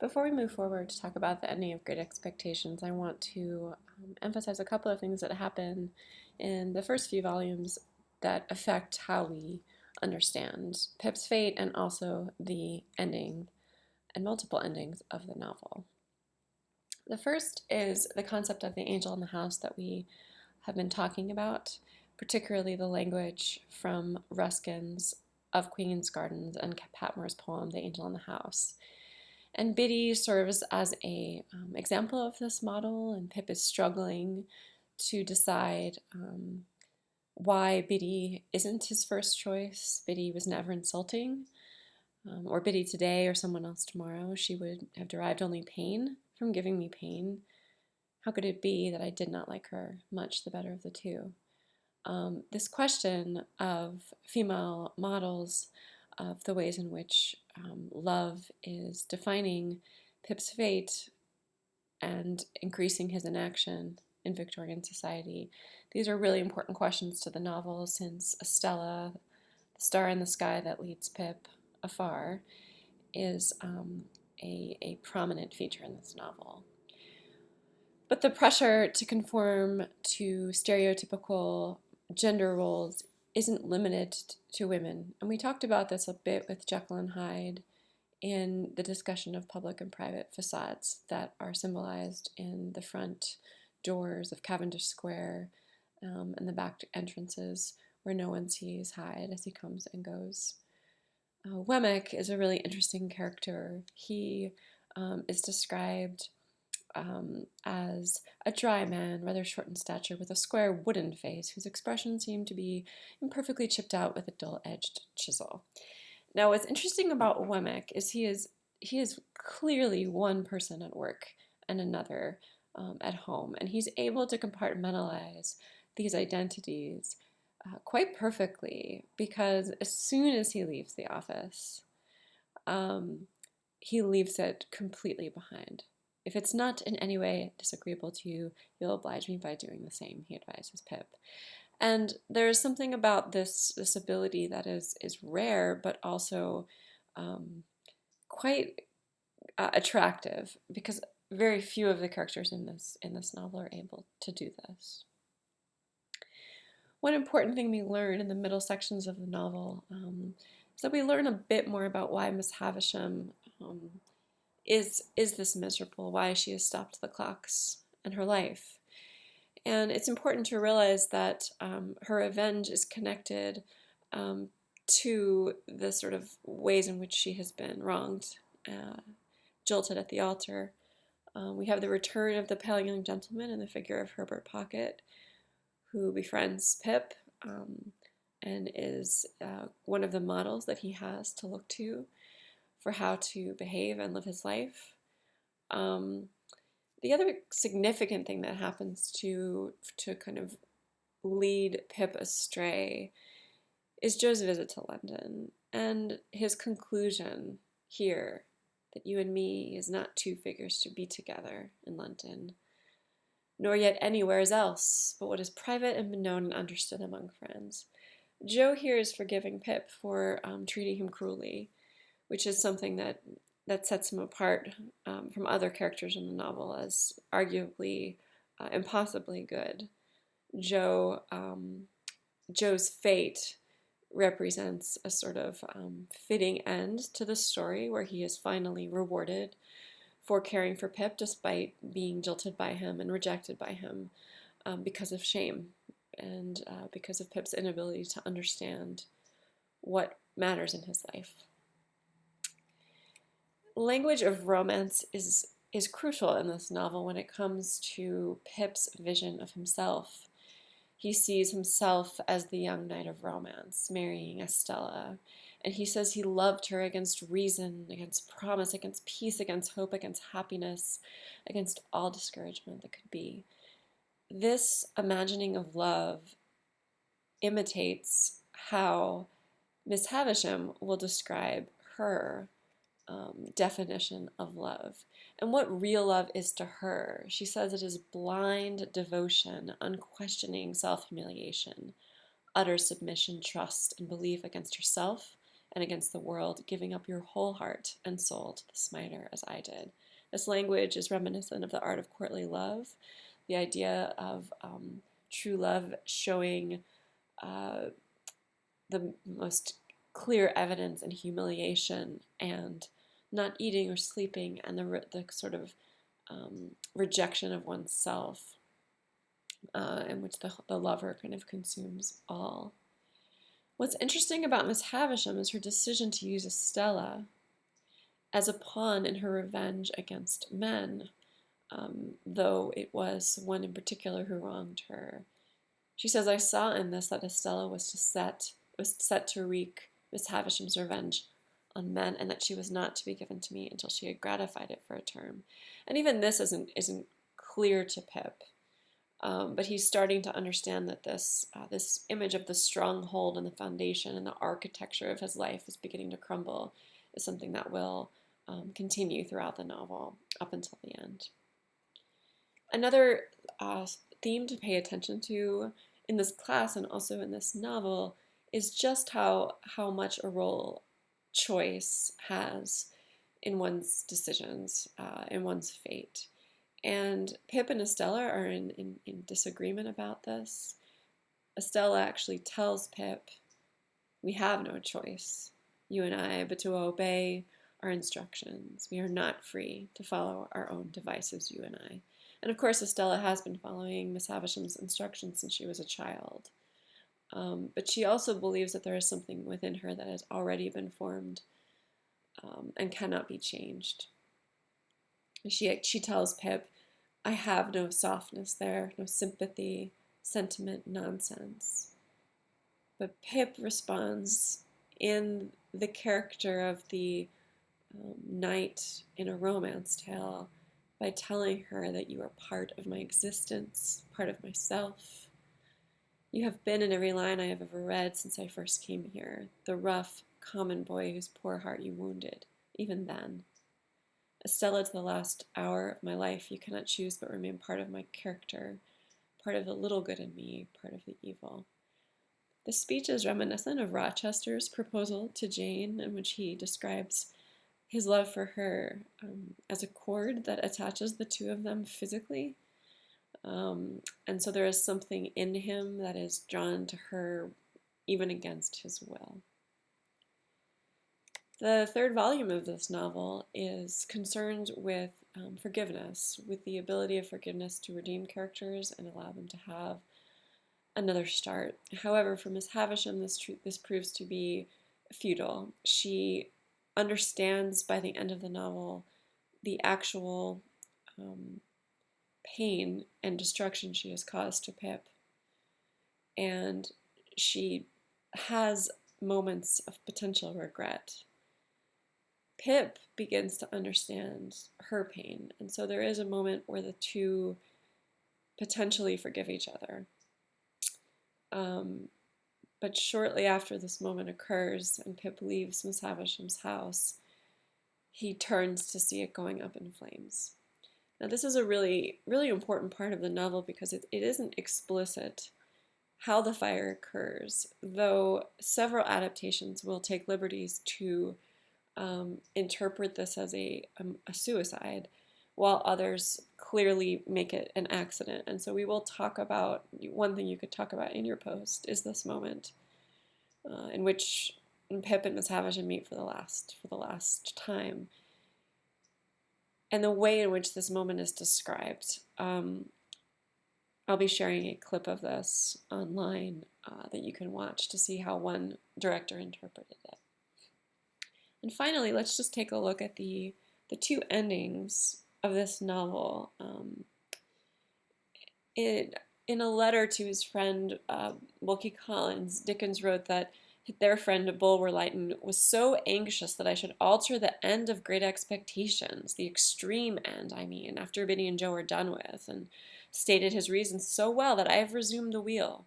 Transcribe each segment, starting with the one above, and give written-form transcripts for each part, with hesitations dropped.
Before we move forward to talk about the ending of Great Expectations, I want to emphasize a couple of things that happen in the first few volumes that affect how we understand Pip's fate and also the ending and multiple endings of the novel. The first is the concept of the angel in the house that we have been talking about, particularly the language from Ruskin's Of Queen's Gardens and Patmore's poem, The Angel in the House. And Biddy serves as a example of this model, and Pip is struggling to decide why Biddy isn't his first choice. Biddy was never insulting, or Biddy today or someone else tomorrow. She would have derived only pain from giving me pain. How could it be that I did not like her much the better of the two? This question of female models, of the ways in which love is defining Pip's fate and increasing his inaction in Victorian society. These are really important questions to the novel, since Estella, the star in the sky that leads Pip afar, is a prominent feature in this novel. But the pressure to conform to stereotypical gender roles isn't limited to women. And we talked about this a bit with Jekyll and Hyde in the discussion of public and private facades that are symbolized in the front doors of Cavendish Square and the back entrances where no one sees Hyde as he comes and goes. Wemmick is a really interesting character. He is described as a dry man, rather short in stature, with a square wooden face, whose expression seemed to be imperfectly chipped out with a dull-edged chisel. Now, what's interesting about Wemmick is he is clearly one person at work and another at home, and he's able to compartmentalize these identities quite perfectly, because as soon as he leaves the office, he leaves it completely behind. If it's not in any way disagreeable to you, you'll oblige me by doing the same, he advises Pip. And there's something about this ability that is rare, but also quite attractive, because very few of the characters in this novel are able to do this. One important thing we learn in the middle sections of the novel is that we learn a bit more about why Miss Havisham is this miserable, why she has stopped the clocks in her life. And it's important to realize that her revenge is connected to the sort of ways in which she has been wronged, jilted at the altar. We have the return of the pale young gentleman in the figure of Herbert Pocket, who befriends Pip and is one of the models that he has to look to for how to behave and live his life. The other significant thing that happens to kind of lead Pip astray is Joe's visit to London and his conclusion here that you and me is not two figures to be together in London, nor yet anywheres else, but what is private and known and understood among friends. Joe here is forgiving Pip for treating him cruelly, which is something that sets him apart from other characters in the novel as arguably impossibly good. Joe's fate represents a sort of fitting end to the story, where he is finally rewarded for caring for Pip despite being jilted by him and rejected by him because of shame and because of Pip's inability to understand what matters in his life. Language of romance is crucial in this novel when it comes to Pip's vision of himself. He sees himself as the young knight of romance, marrying Estella, and he says he loved her against reason, against promise, against peace, against hope, against happiness, against all discouragement that could be. This imagining of love imitates how Miss Havisham will describe her definition of love and what real love is to her. She says it is blind devotion, unquestioning self-humiliation, utter submission, trust, and belief against herself, and against the world, giving up your whole heart and soul to the smiter as I did. This language is reminiscent of the art of courtly love, the idea of true love showing the most clear evidence in humiliation and not eating or sleeping, and the sort of rejection of oneself, in which the lover kind of consumes all. What's interesting about Miss Havisham is her decision to use Estella as a pawn in her revenge against men, though it was one in particular who wronged her. She says, I saw in this that Estella was set to wreak Miss Havisham's revenge on men, and that she was not to be given to me until she had gratified it for a term. And even this isn't clear to Pip. But he's starting to understand that this image of the stronghold and the foundation and the architecture of his life is beginning to crumble is something that will continue throughout the novel up until the end. Another theme to pay attention to in this class and also in this novel is just how much a role choice has in one's decisions, in one's fate. And Pip and Estella are in disagreement about this. Estella actually tells Pip, we have no choice, you and I, but to obey our instructions. We are not free to follow our own devices, you and I. And of course, Estella has been following Miss Havisham's instructions since she was a child. But she also believes that there is something within her that has already been formed and cannot be changed. She tells Pip, I have no softness there, no sympathy, sentiment, nonsense. But Pip responds in the character of the knight in a romance tale by telling her that you are part of my existence, part of myself. You have been in every line I have ever read since I first came here, the rough, common boy whose poor heart you wounded, even then. Estella, to the last hour of my life, you cannot choose but remain part of my character, part of the little good in me, part of the evil. The speech is reminiscent of Rochester's proposal to Jane, in which he describes his love for her as a cord that attaches the two of them physically. And so there is something in him that is drawn to her even against his will. The third volume of this novel is concerned with forgiveness, with the ability of forgiveness to redeem characters and allow them to have another start. However, for Miss Havisham, this proves to be futile. She understands by the end of the novel the actual pain and destruction she has caused to Pip, and she has moments of potential regret. Pip begins to understand her pain, and so there is a moment where the two potentially forgive each other. But shortly after this moment occurs and Pip leaves Miss Havisham's house, he turns to see it going up in flames. Now this is a really, really important part of the novel because it isn't explicit how the fire occurs, though several adaptations will take liberties to interpret this as a suicide, while others clearly make it an accident. And so we will talk about, one thing you could talk about in your post is this moment in which Pip and Miss Havisham meet for the last time. And the way in which this moment is described. I'll be sharing a clip of this online that you can watch to see how one director interpreted it. And finally, let's just take a look at the two endings of this novel. In a letter to his friend Wilkie Collins, Dickens wrote that their friend Bulwer Lytton was so anxious that I should alter the end of Great Expectations, the extreme end, I mean, after Biddy and Joe are done with, and stated his reasons so well that I have resumed the wheel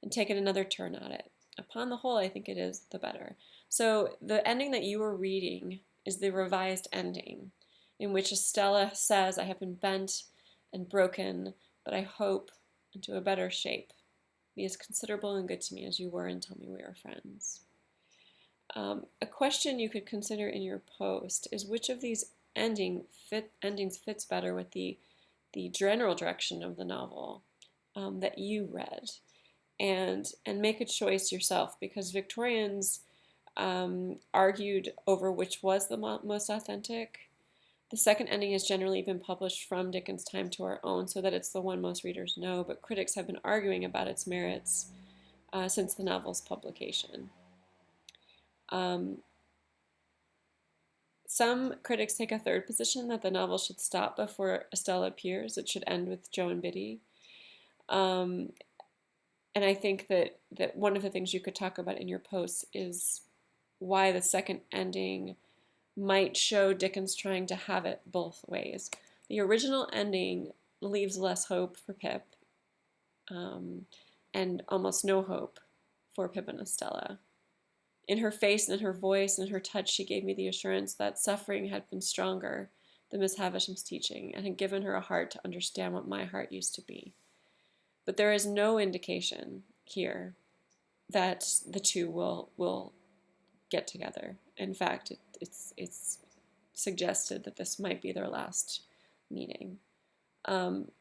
and taken another turn at it. Upon the whole, I think it is the better. So the ending that you were reading is the revised ending, in which Estella says, I have been bent and broken, but I hope into a better shape. Be as considerable and good to me as you were and tell me we are friends. A question you could consider in your post is which of these endings fits better with the general direction of the novel that you read, and make a choice yourself, because Victorians argued over which was the most authentic. The second ending has generally been published from Dickens' time to our own, so that it's the one most readers know, but critics have been arguing about its merits since the novel's publication. Some critics take a third position, that the novel should stop before Estella appears. It should end with Jo and Biddy. And I think that one of the things you could talk about in your posts is why the second ending might show Dickens trying to have it both ways. The original ending leaves less hope for Pip, and almost no hope for Pip and Estella. In her face and in her voice and her touch, she gave me the assurance that suffering had been stronger than Miss Havisham's teaching, and had given her a heart to understand what my heart used to be. But there is no indication here that the two will get together. In fact, it's suggested that this might be their last meeting.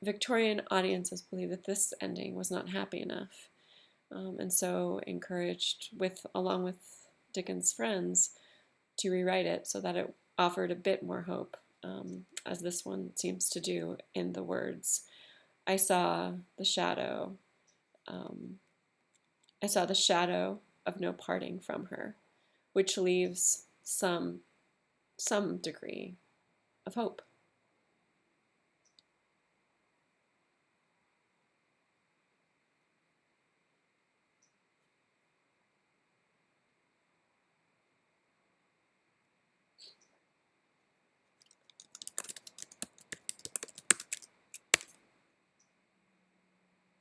Victorian audiences believe that this ending was not happy enough, and so encouraged, along with Dickens' friends, to rewrite it so that it offered a bit more hope, as this one seems to do in the words, I saw the shadow of no parting from her, which leaves some degree of hope.